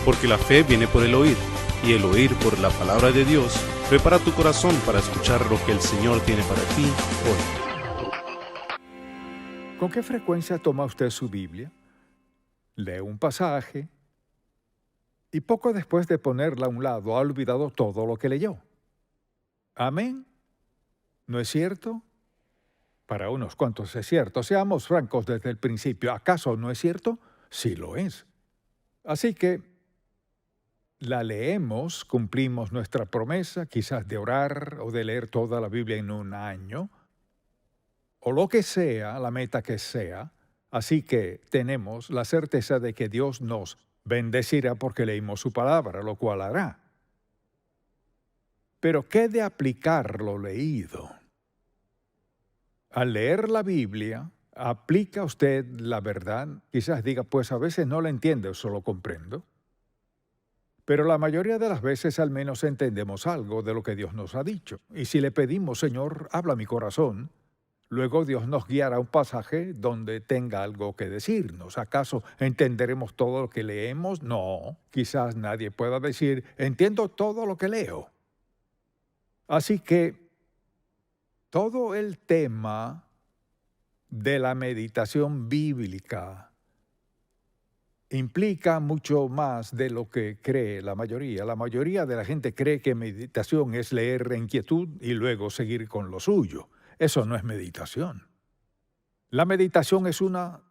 porque la fe viene por el oír, y el oír por la palabra de Dios. Prepara tu corazón para escuchar lo que el Señor tiene para ti hoy. ¿Con qué frecuencia toma usted su Biblia? Lee un pasaje y poco después de ponerla a un lado ha olvidado todo lo que leyó. ¿Amén? ¿No es cierto? Para unos cuantos es cierto. Seamos francos desde el principio. ¿Acaso no es cierto? Sí lo es. Así que la leemos, cumplimos nuestra promesa, quizás de orar o de leer toda la Biblia en un año, o lo que sea, la meta que sea. Así que tenemos la certeza de que Dios nos bendecirá porque leímos su palabra, lo cual hará. Pero ¿qué de aplicar lo leído? Al leer la Biblia, ¿aplica usted la verdad? Quizás diga, pues a veces no la entiendo, solo comprendo. Pero la mayoría de las veces al menos entendemos algo de lo que Dios nos ha dicho. Y si le pedimos, Señor, habla mi corazón, luego Dios nos guiará a un pasaje donde tenga algo que decirnos. ¿Acaso entenderemos todo lo que leemos? No, quizás nadie pueda decir, entiendo todo lo que leo. Así que todo el tema de la meditación bíblica implica mucho más de lo que cree la mayoría. La mayoría de la gente cree que meditación es leer en quietud y luego seguir con lo suyo. Eso no es meditación. La meditación es una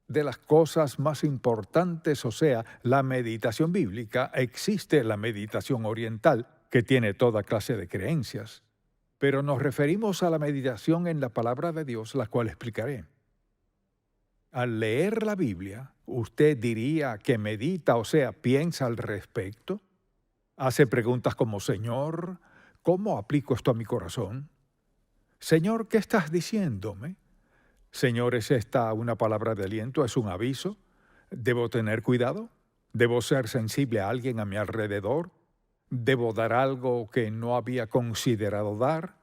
de las cosas más importantes, o sea, la meditación bíblica. Existe la meditación oriental, que tiene toda clase de creencias. Pero nos referimos a la meditación en la palabra de Dios, la cual explicaré. Al leer la Biblia, ¿usted diría que medita, o sea, piensa al respecto? Hace preguntas como, Señor, ¿cómo aplico esto a mi corazón? Señor, ¿qué estás diciéndome? Señor, ¿es esta una palabra de aliento? ¿Es un aviso? ¿Debo tener cuidado? ¿Debo ser sensible a alguien a mi alrededor? ¿Debo dar algo que no había considerado dar?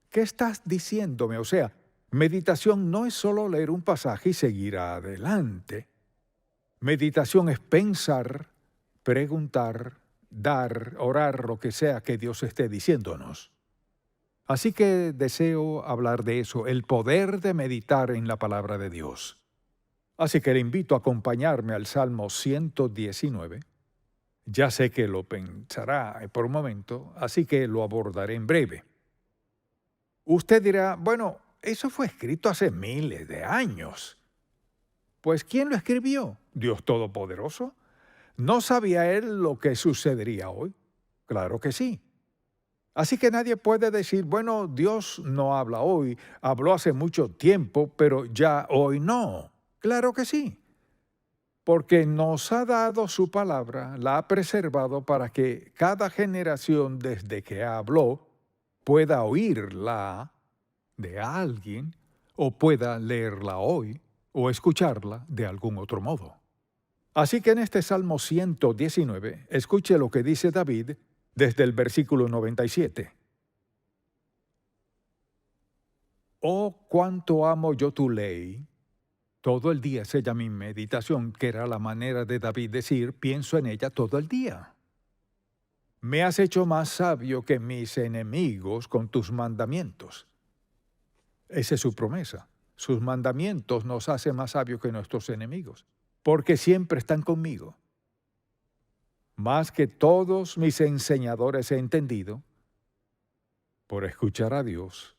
¿Qué estás diciéndome? O sea, meditación no es solo leer un pasaje y seguir adelante. Meditación es pensar, preguntar, dar, orar, lo que sea que Dios esté diciéndonos. Así que deseo hablar de eso, el poder de meditar en la palabra de Dios. Así que le invito a acompañarme al Salmo 119. Ya sé que lo pensará por un momento, así que lo abordaré en breve. Usted dirá, bueno, eso fue escrito hace miles de años. Pues, ¿quién lo escribió? ¿Dios Todopoderoso? ¿No sabía él lo que sucedería hoy? Claro que sí. Así que nadie puede decir, bueno, Dios no habla hoy, habló hace mucho tiempo, pero ya hoy no. Claro que sí. Porque nos ha dado su palabra, la ha preservado para que cada generación desde que habló pueda oírla de alguien o pueda leerla hoy o escucharla de algún otro modo. Así que en este Salmo 119, escuche lo que dice David desde el versículo 97. Oh, cuánto amo yo tu ley. Todo el día es ella mi meditación, que era la manera de David decir, pienso en ella todo el día. Me has hecho más sabio que mis enemigos con tus mandamientos. Esa es su promesa. Sus mandamientos nos hacen más sabios que nuestros enemigos, porque siempre están conmigo. Más que todos mis enseñadores he entendido, por escuchar a Dios,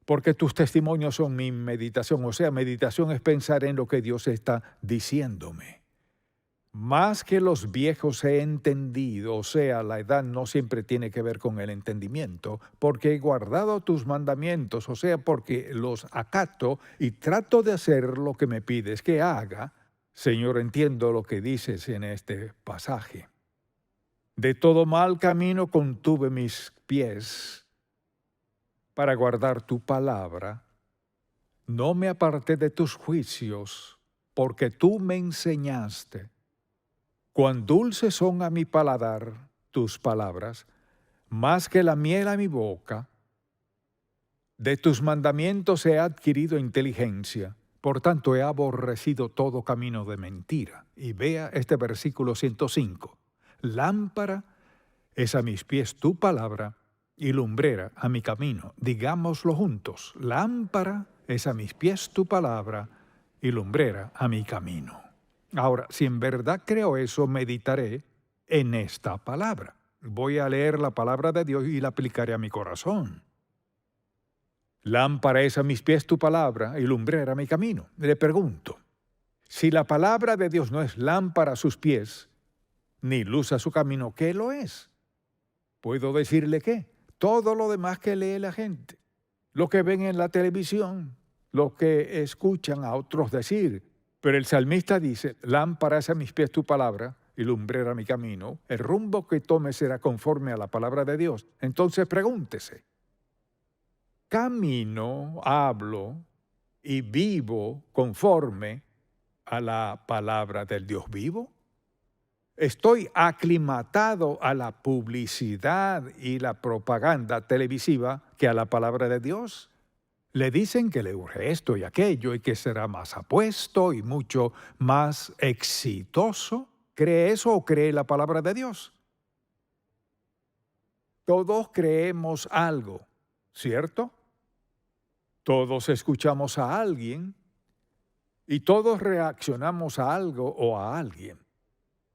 porque tus testimonios son mi meditación. O sea, meditación es pensar en lo que Dios está diciéndome. Más que los viejos he entendido, o sea, la edad no siempre tiene que ver con el entendimiento, porque he guardado tus mandamientos, o sea, porque los acato y trato de hacer lo que me pides que haga. Señor, entiendo lo que dices en este pasaje. De todo mal camino contuve mis pies para guardar tu palabra. No me aparté de tus juicios, porque tú me enseñaste. Cuán dulces son a mi paladar tus palabras, más que la miel a mi boca. De tus mandamientos he adquirido inteligencia, Por tanto, he aborrecido todo camino de mentira. Y vea este versículo 105. Lámpara es a mis pies tu palabra y lumbrera a mi camino. Digámoslo juntos. Lámpara es a mis pies tu palabra y lumbrera a mi camino. Ahora, si en verdad creo eso, meditaré en esta palabra. Voy a leer la palabra de Dios y la aplicaré a mi corazón. Lámpara es a mis pies tu palabra y lumbrera a mi camino. Le pregunto, si la palabra de Dios no es lámpara a sus pies, ni luz a su camino, ¿qué lo es? ¿Puedo decirle qué? Todo lo demás que lee la gente, lo que ven en la televisión, lo que escuchan a otros decir. Pero el salmista dice, lámpara es a mis pies tu palabra y lumbrera a mi camino. El rumbo que tome será conforme a la palabra de Dios. Entonces pregúntese, ¿camino, hablo y vivo conforme a la palabra del Dios vivo? ¿Estoy aclimatado a la publicidad y la propaganda televisiva que a la palabra de Dios? Le dicen que le urge esto y aquello y que será más apuesto y mucho más exitoso. ¿Cree eso o cree la palabra de Dios? Todos creemos algo, ¿cierto? Todos escuchamos a alguien y todos reaccionamos a algo o a alguien.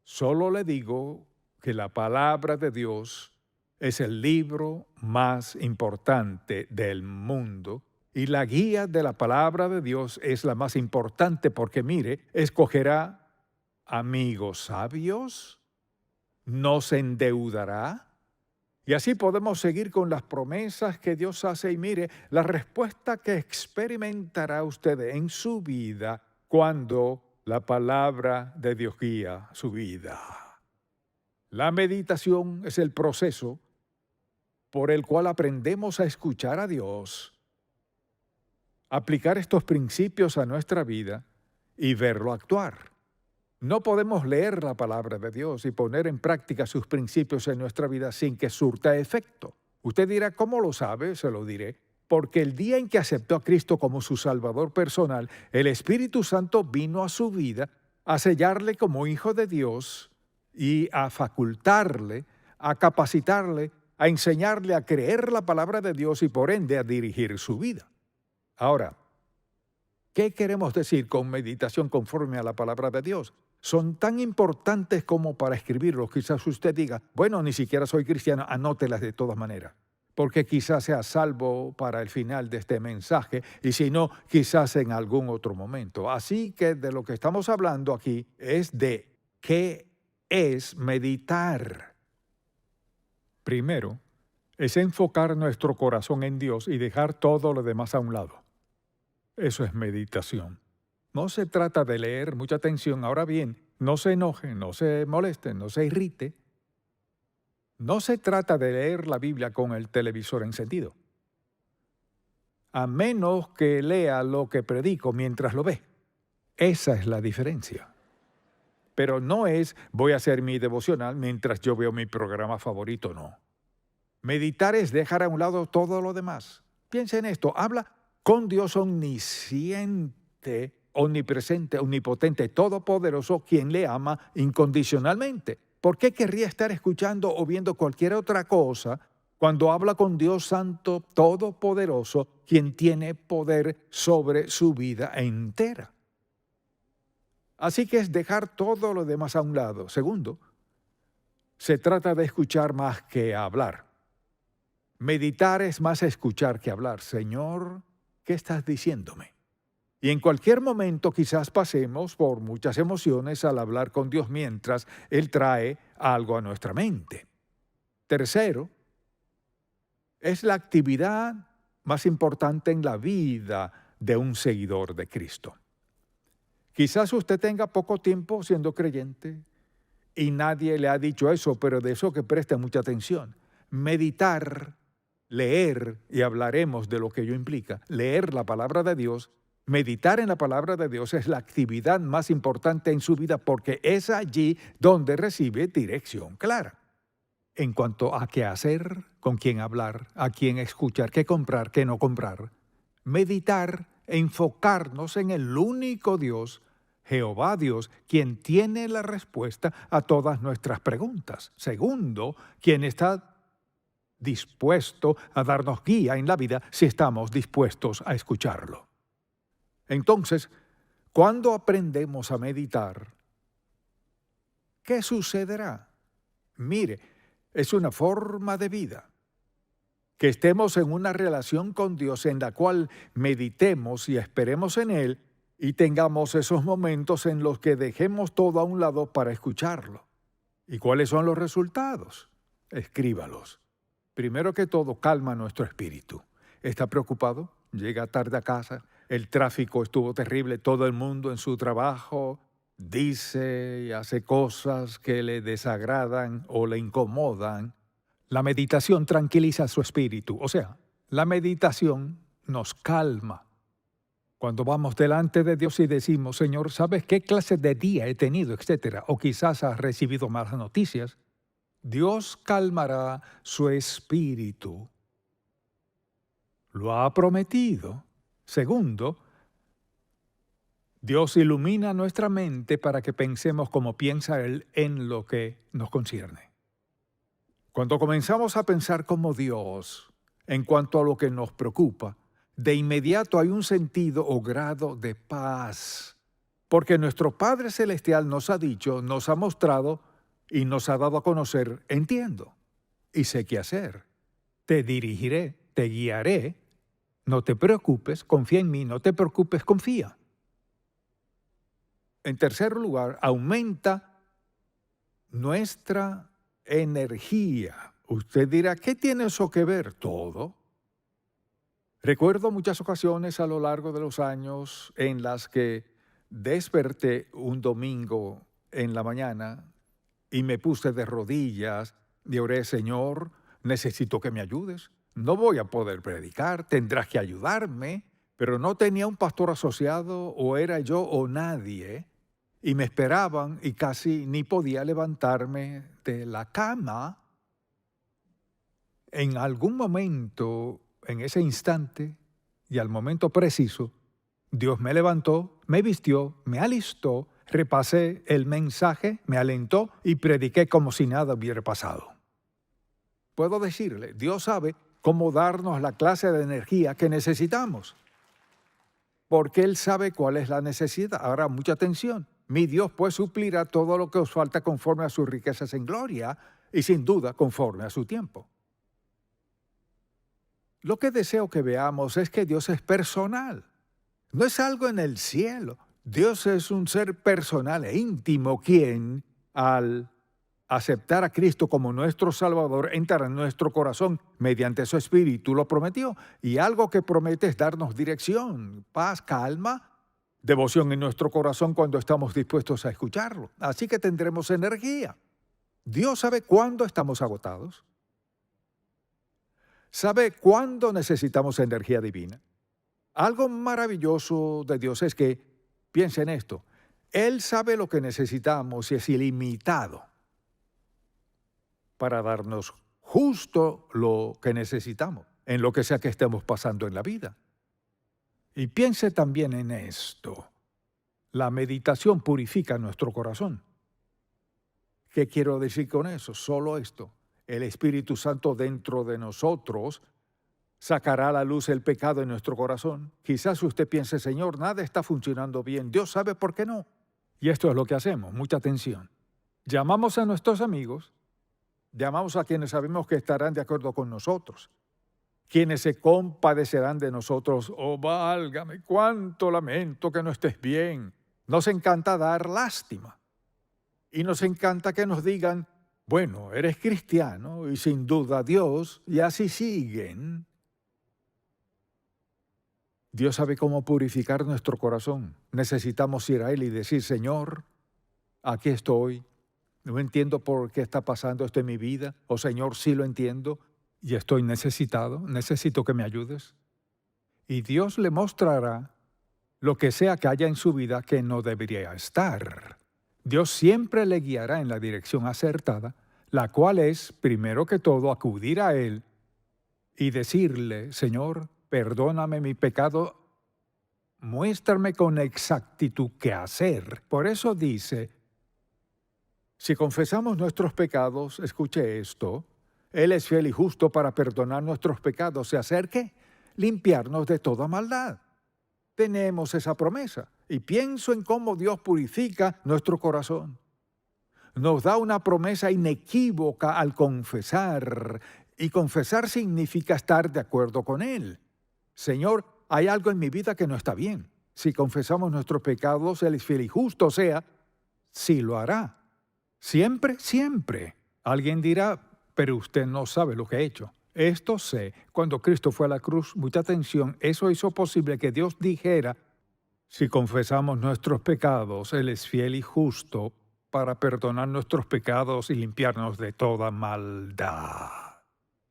Solo le digo que la palabra de Dios es el libro más importante del mundo y la guía de la palabra de Dios es la más importante porque, mire, escogerá amigos sabios, no se endeudará y así podemos seguir con las promesas que Dios hace y mire, la respuesta que experimentará usted en su vida cuando la palabra de Dios guía su vida. La meditación es el proceso por el cual aprendemos a escuchar a Dios, aplicar estos principios a nuestra vida y verlo actuar. No podemos leer la palabra de Dios y poner en práctica sus principios en nuestra vida sin que surta efecto. Usted dirá, ¿cómo lo sabe? Se lo diré. Porque el día en que aceptó a Cristo como su Salvador personal, el Espíritu Santo vino a su vida a sellarle como hijo de Dios y a facultarle, a capacitarle, a enseñarle a creer la palabra de Dios y por ende a dirigir su vida. Ahora, ¿qué queremos decir con meditación conforme a la palabra de Dios? Son tan importantes como para escribirlos. Quizás usted diga, bueno, ni siquiera soy cristiano, anótelas de todas maneras, porque quizás sea salvo para el final de este mensaje, y si no, quizás en algún otro momento. Así que de lo que estamos hablando aquí es de qué es meditar. Primero, es enfocar nuestro corazón en Dios y dejar todo lo demás a un lado. Eso es meditación. No se trata de leer, mucha atención. Ahora bien, no se enoje, no se moleste, no se irrite. No se trata de leer la Biblia con el televisor encendido, a menos que lea lo que predico mientras lo ve. Esa es la diferencia. Pero no es voy a hacer mi devocional mientras yo veo mi programa favorito, no. Meditar es dejar a un lado todo lo demás. Piensa en esto, habla con Dios omnisciente, omnipresente, omnipotente, todopoderoso, quien le ama incondicionalmente. ¿Por qué querría estar escuchando o viendo cualquier otra cosa cuando habla con Dios Santo, todopoderoso, quien tiene poder sobre su vida entera? Así que es dejar todo lo demás a un lado. Segundo, se trata de escuchar más que hablar. Meditar es más escuchar que hablar. Señor, ¿qué estás diciéndome? Y en cualquier momento quizás pasemos por muchas emociones al hablar con Dios mientras Él trae algo a nuestra mente. Tercero, es la actividad más importante en la vida de un seguidor de Cristo. Quizás usted tenga poco tiempo siendo creyente y nadie le ha dicho eso, pero de eso que preste mucha atención. Meditar, leer, y hablaremos de lo que ello implica, leer la palabra de Dios. Meditar en la palabra de Dios es la actividad más importante en su vida porque es allí donde recibe dirección clara. En cuanto a qué hacer, con quién hablar, a quién escuchar, qué comprar, qué no comprar, meditar enfocarnos en el único Dios, Jehová Dios, quien tiene la respuesta a todas nuestras preguntas. Segundo, quien está dispuesto a darnos guía en la vida si estamos dispuestos a escucharlo. Entonces, cuando aprendemos a meditar, ¿qué sucederá? Mire, es una forma de vida. Que estemos en una relación con Dios en la cual meditemos y esperemos en Él y tengamos esos momentos en los que dejemos todo a un lado para escucharlo. ¿Y cuáles son los resultados? Escríbalos. Primero que todo, calma nuestro espíritu. ¿Está preocupado? Llega tarde a casa, el tráfico estuvo terrible, todo el mundo en su trabajo dice y hace cosas que le desagradan o le incomodan. La meditación tranquiliza su espíritu, o sea, la meditación nos calma. Cuando vamos delante de Dios y decimos, Señor, ¿sabes qué clase de día he tenido, etcétera? O quizás has recibido malas noticias. Dios calmará su espíritu. Lo ha prometido. Segundo, Dios ilumina nuestra mente para que pensemos como piensa Él en lo que nos concierne. Cuando comenzamos a pensar como Dios en cuanto a lo que nos preocupa, de inmediato hay un sentido o grado de paz, porque nuestro Padre Celestial nos ha dicho, nos ha mostrado y nos ha dado a conocer, entiendo y sé qué hacer. Te dirigiré, te guiaré, no te preocupes, confía en mí, no te preocupes, confía. En tercer lugar, aumenta nuestra energía. Usted dirá, ¿qué tiene eso que ver? Todo. Recuerdo muchas ocasiones a lo largo de los años en las que desperté un domingo en la mañana y me puse de rodillas y oré, Señor, necesito que me ayudes. No voy a poder predicar, tendrás que ayudarme, pero no tenía un pastor asociado, o era yo o nadie, y me esperaban y casi ni podía levantarme de la cama. En algún momento, en ese instante y al momento preciso, Dios me levantó, me vistió, me alistó, repasé el mensaje, me alentó y prediqué como si nada hubiera pasado. Puedo decirle, Dios sabe cómo darnos la clase de energía que necesitamos, porque Él sabe cuál es la necesidad. Ahora, mucha atención. Mi Dios pues suplirá todo lo que os falta conforme a sus riquezas en gloria y sin duda conforme a su tiempo. Lo que deseo que veamos es que Dios es personal. No es algo en el cielo. Dios es un ser personal e íntimo quien, al aceptar a Cristo como nuestro Salvador, entra en nuestro corazón mediante su Espíritu, lo prometió. Y algo que promete es darnos dirección, paz, calma, devoción en nuestro corazón cuando estamos dispuestos a escucharlo. Así que tendremos energía. Dios sabe cuándo estamos agotados. ¿Sabe cuándo necesitamos energía divina? Algo maravilloso de Dios es que, piensa en esto, Él sabe lo que necesitamos y es ilimitado para darnos justo lo que necesitamos, en lo que sea que estemos pasando en la vida. Y piense también en esto. La meditación purifica nuestro corazón. ¿Qué quiero decir con eso? Solo esto. El Espíritu Santo dentro de nosotros sacará a la luz el pecado en nuestro corazón. Quizás usted piense, Señor, nada está funcionando bien. Dios sabe por qué no. Y esto es lo que hacemos. Mucha atención. Llamamos a nuestros amigos, llamamos a quienes sabemos que estarán de acuerdo con nosotros, quienes se compadecerán de nosotros. Oh, válgame, cuánto lamento que no estés bien. Nos encanta dar lástima. Y nos encanta que nos digan, bueno, eres cristiano y sin duda Dios, y así siguen. Dios sabe cómo purificar nuestro corazón. Necesitamos ir a Él y decir, Señor, aquí estoy. No entiendo por qué está pasando esto en mi vida. O Señor, sí lo entiendo y estoy necesitado. Necesito que me ayudes. Y Dios le mostrará lo que sea que haya en su vida que no debería estar. Dios siempre le guiará en la dirección acertada, la cual es, primero que todo, acudir a Él y decirle, Señor, perdóname mi pecado Muéstrame con exactitud qué hacer. Por eso dice, si confesamos nuestros pecados, escuche esto, Él es fiel y justo para perdonar nuestros pecados y hacer ¿qué? Limpiarnos de toda maldad. Tenemos esa promesa y pienso en cómo Dios purifica nuestro corazón. Nos da una promesa inequívoca al confesar, y confesar significa estar de acuerdo con Él. Señor, hay algo en mi vida que no está bien. Si confesamos nuestros pecados, Él es fiel y justo, o sea, sí lo hará. Siempre, siempre. Alguien dirá, pero usted no sabe lo que he hecho. Esto sé, cuando Cristo fue a la cruz, mucha atención, eso hizo posible que Dios dijera, si confesamos nuestros pecados, Él es fiel y justo para perdonar nuestros pecados y limpiarnos de toda maldad.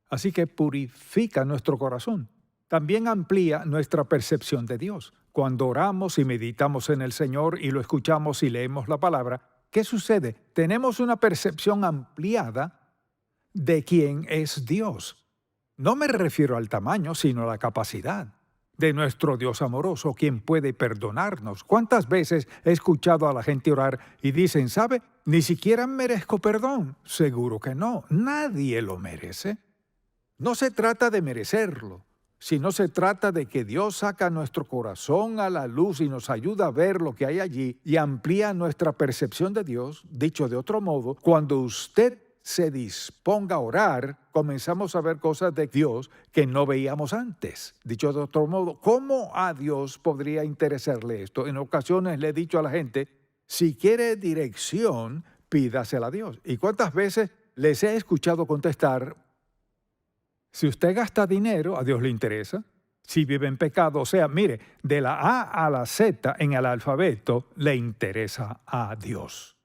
Así que purifica nuestro corazón. También amplía nuestra percepción de Dios. Cuando oramos y meditamos en el Señor y lo escuchamos y leemos la palabra, ¿qué sucede? Tenemos una percepción ampliada de quién es Dios. No me refiero al tamaño, sino a la capacidad de nuestro Dios amoroso, quien puede perdonarnos. ¿Cuántas veces he escuchado a la gente orar y dicen, ¿sabe? Ni siquiera merezco perdón. Seguro que no. Nadie lo merece. No se trata de merecerlo, sino se trata de que Dios saca nuestro corazón a la luz y nos ayuda a ver lo que hay allí y amplía nuestra percepción de Dios. Dicho de otro modo, cuando usted se disponga a orar, comenzamos a ver cosas de Dios que no veíamos antes. Dicho de otro modo, ¿cómo a Dios podría interesarle esto? En ocasiones le he dicho a la gente, si quiere dirección, pídasela a Dios. ¿Y cuántas veces les he escuchado contestar, si usted gasta dinero, a Dios le interesa? Si vive en pecado, o sea, mire, de la A a la Z en el alfabeto, le interesa a Dios.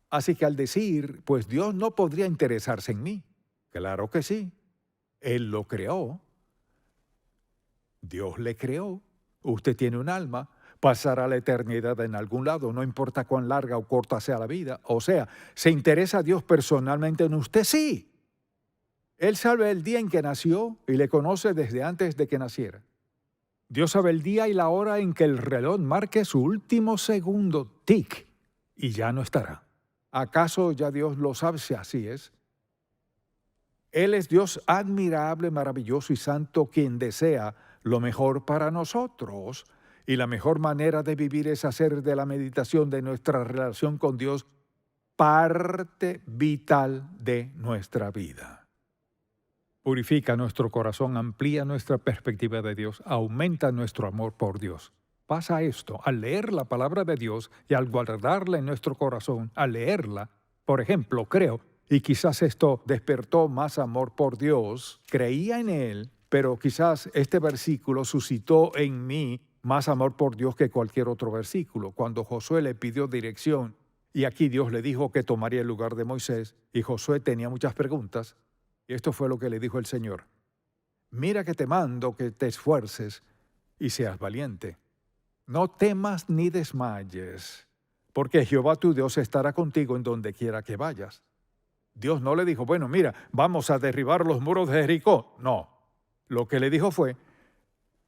Así que al decir, pues Dios no podría interesarse en mí. Claro que sí. Él lo creó. Dios le creó. Usted tiene un alma. Pasará la eternidad en algún lado, no importa cuán larga o corta sea la vida. O sea, ¿se interesa a Dios personalmente en usted? Sí. Él sabe el día en que nació y le conoce desde antes de que naciera. Dios sabe el día y la hora en que el reloj marque su último segundo, tic, y ya no estará. ¿Acaso ya Dios lo sabe si así es? Él es Dios admirable, maravilloso y santo, quien desea lo mejor para nosotros. Y la mejor manera de vivir es hacer de la meditación de nuestra relación con Dios parte vital de nuestra vida. Purifica nuestro corazón, amplía nuestra perspectiva de Dios, aumenta nuestro amor por Dios. Pasa esto, al leer la palabra de Dios y al guardarla en nuestro corazón, al leerla, por ejemplo, creo, y quizás esto despertó más amor por Dios, creía en Él, pero quizás este versículo suscitó en mí más amor por Dios que cualquier otro versículo. Cuando Josué le pidió dirección, y aquí Dios le dijo que tomaría el lugar de Moisés, y Josué tenía muchas preguntas, y esto fue lo que le dijo el Señor. Mira que te mando que te esfuerces y seas valiente. No temas ni desmayes, porque Jehová tu Dios estará contigo en donde quiera que vayas. Dios no le dijo, bueno, mira, vamos a derribar los muros de Jericó. No, lo que le dijo fue,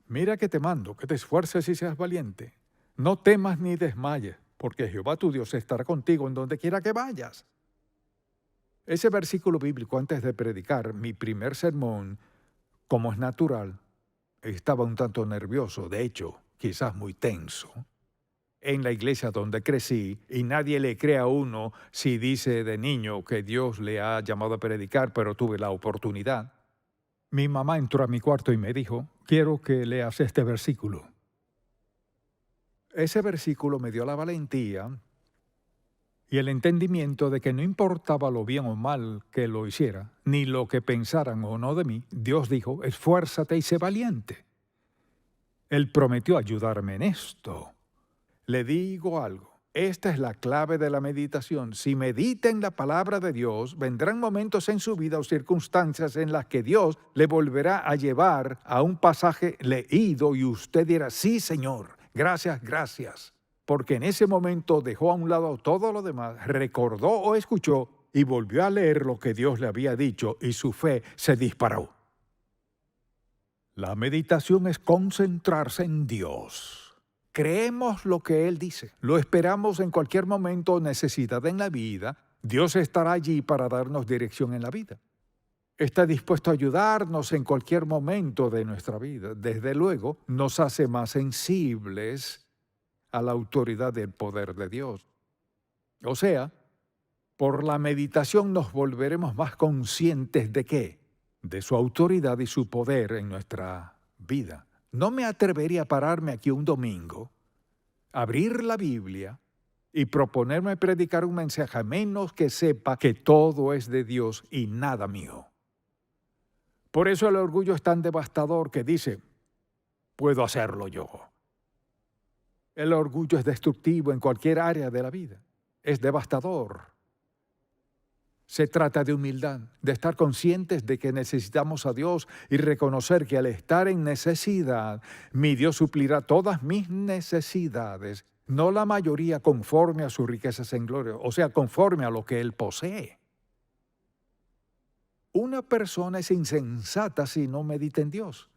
mira que te mando, que te esfuerces y seas valiente. No temas ni desmayes, porque Jehová tu Dios estará contigo en donde quiera que vayas. Ese versículo bíblico, antes de predicar mi primer sermón, como es natural, estaba un tanto nervioso, de hecho, quizás muy tenso. En la iglesia donde crecí, y nadie le cree a uno si dice de niño que Dios le ha llamado a predicar, pero tuve la oportunidad. Mi mamá entró a mi cuarto y me dijo, quiero que leas este versículo. Ese versículo me dio la valentía y el entendimiento de que no importaba lo bien o mal que lo hiciera, ni lo que pensaran o no de mí, Dios dijo, esfuérzate y sé valiente. Él prometió ayudarme en esto. Le digo algo, esta es la clave de la meditación. Si medita en la palabra de Dios, vendrán momentos en su vida o circunstancias en las que Dios le volverá a llevar a un pasaje leído y usted dirá, sí, Señor, gracias, gracias. Porque en ese momento dejó a un lado todo lo demás, recordó o escuchó y volvió a leer lo que Dios le había dicho y su fe se disparó. La meditación es concentrarse en Dios. Creemos lo que Él dice, lo esperamos en cualquier momento o necesidad en la vida. Dios estará allí para darnos dirección en la vida. Está dispuesto a ayudarnos en cualquier momento de nuestra vida. Desde luego, nos hace más sensibles a la autoridad del poder de Dios. O sea, por la meditación nos volveremos más conscientes ¿de qué? De su autoridad y su poder en nuestra vida. No me atrevería a pararme aquí un domingo, abrir la Biblia y proponerme predicar un mensaje a menos que sepa que todo es de Dios y nada mío. Por eso el orgullo es tan devastador que dice, puedo hacerlo yo. El orgullo es destructivo en cualquier área de la vida. Es devastador. Se trata de humildad, de estar conscientes de que necesitamos a Dios y reconocer que al estar en necesidad, mi Dios suplirá todas mis necesidades, no la mayoría conforme a sus riquezas en gloria, o sea, conforme a lo que Él posee. Una persona es insensata si no medita en Dios.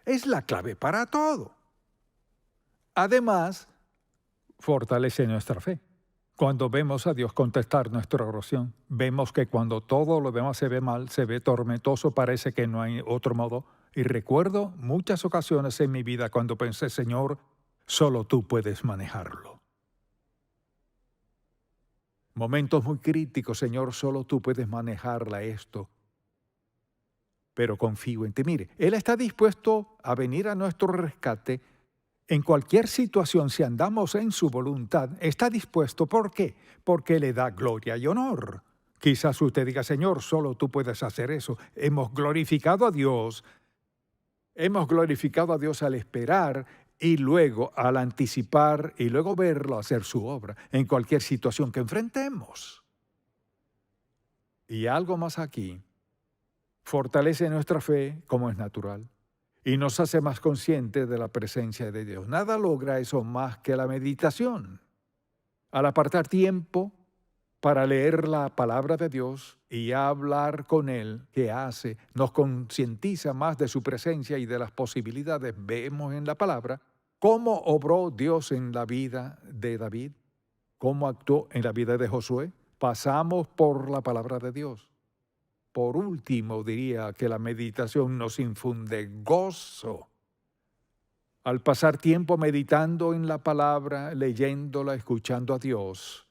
Es la clave para todo. Además, fortalece nuestra fe. Cuando vemos a Dios contestar nuestra oración, vemos que cuando todo lo demás se ve mal, se ve tormentoso, parece que no hay otro modo. Y recuerdo muchas ocasiones en mi vida cuando pensé, Señor, solo tú puedes manejarlo. Momentos muy críticos, Señor, solo tú puedes manejarla esto. Pero confío en ti. Mire, Él está dispuesto a venir a nuestro rescate en cualquier situación. Si andamos en su voluntad, está dispuesto. ¿Por qué? Porque le da gloria y honor. Quizás usted diga, Señor, solo tú puedes hacer eso. Hemos glorificado a Dios al esperar y luego al anticipar y luego verlo hacer su obra en cualquier situación que enfrentemos. Y algo más aquí, fortalece nuestra fe como es natural y nos hace más conscientes de la presencia de Dios. Nada logra eso más que la meditación. Al apartar tiempo para leer la palabra de Dios y hablar con Él, ¿qué hace? Nos concientiza más de su presencia y de las posibilidades. Vemos en la palabra cómo obró Dios en la vida de David, cómo actuó en la vida de Josué. Pasamos por la palabra de Dios. Por último, diría que la meditación nos infunde gozo. Al pasar tiempo meditando en la palabra, leyéndola, escuchando a Dios,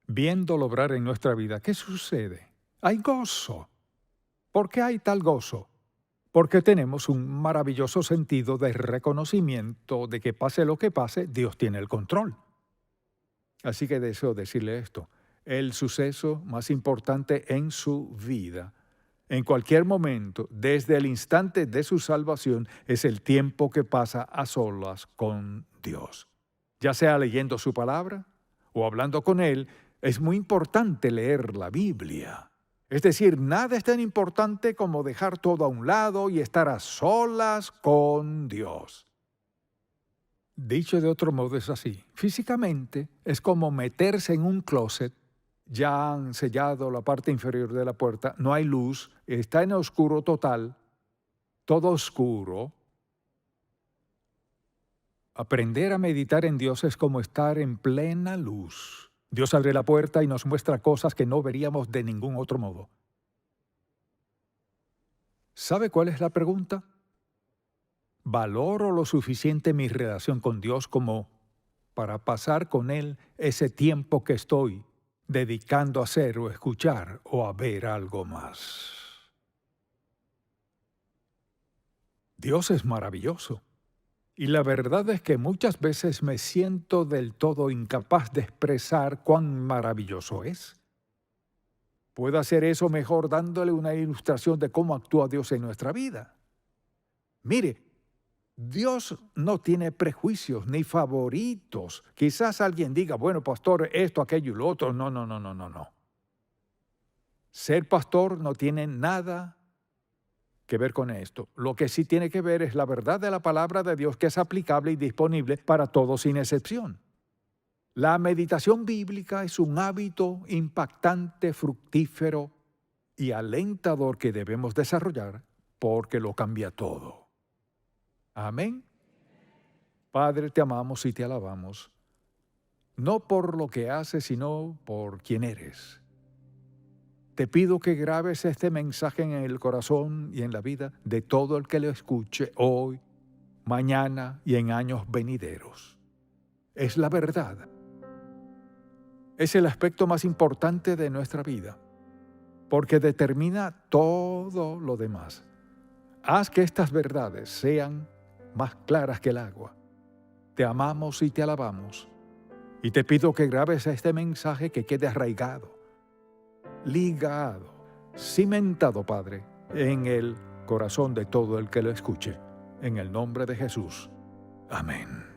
viéndolo obrar en nuestra vida, ¿qué sucede? Hay gozo. ¿Por qué hay tal gozo? Porque tenemos un maravilloso sentido de reconocimiento de que pase lo que pase, Dios tiene el control. Así que deseo decirle esto. El suceso más importante en su vida, en cualquier momento, desde el instante de su salvación, es el tiempo que pasa a solas con Dios. Ya sea leyendo su palabra o hablando con Él, es muy importante leer la Biblia. Es decir, nada es tan importante como dejar todo a un lado y estar a solas con Dios. Dicho de otro modo es así. Físicamente es como meterse en un closet. Ya han sellado la parte inferior de la puerta, no hay luz, está en oscuro total, todo oscuro. Aprender a meditar en Dios es como estar en plena luz. Dios abre la puerta y nos muestra cosas que no veríamos de ningún otro modo. ¿Sabe cuál es la pregunta? ¿Valoro lo suficiente mi relación con Dios como para pasar con Él ese tiempo que estoy dedicando a hacer o escuchar o a ver algo más? Dios es maravilloso. Y la verdad es que muchas veces me siento del todo incapaz de expresar cuán maravilloso es. Puedo hacer eso mejor dándole una ilustración de cómo actúa Dios en nuestra vida. Mire, Dios no tiene prejuicios ni favoritos. Quizás alguien diga, bueno, pastor, esto, aquello y lo otro. No. Ser pastor no tiene nada que ver con esto. Lo que sí tiene que ver es la verdad de la palabra de Dios, que es aplicable y disponible para todos sin excepción. La meditación bíblica es un hábito impactante, fructífero y alentador que debemos desarrollar porque lo cambia todo. Amén. Padre, te amamos y te alabamos, no por lo que haces, sino por quien eres. Te pido que grabes este mensaje en el corazón y en la vida de todo el que lo escuche hoy, mañana y en años venideros. Es la verdad. Es el aspecto más importante de nuestra vida, porque determina todo lo demás. Haz que estas verdades sean más claras que el agua. Te amamos y te alabamos. Y te pido que grabes este mensaje, que quede arraigado, ligado, cimentado, Padre, en el corazón de todo el que lo escuche. En el nombre de Jesús. Amén.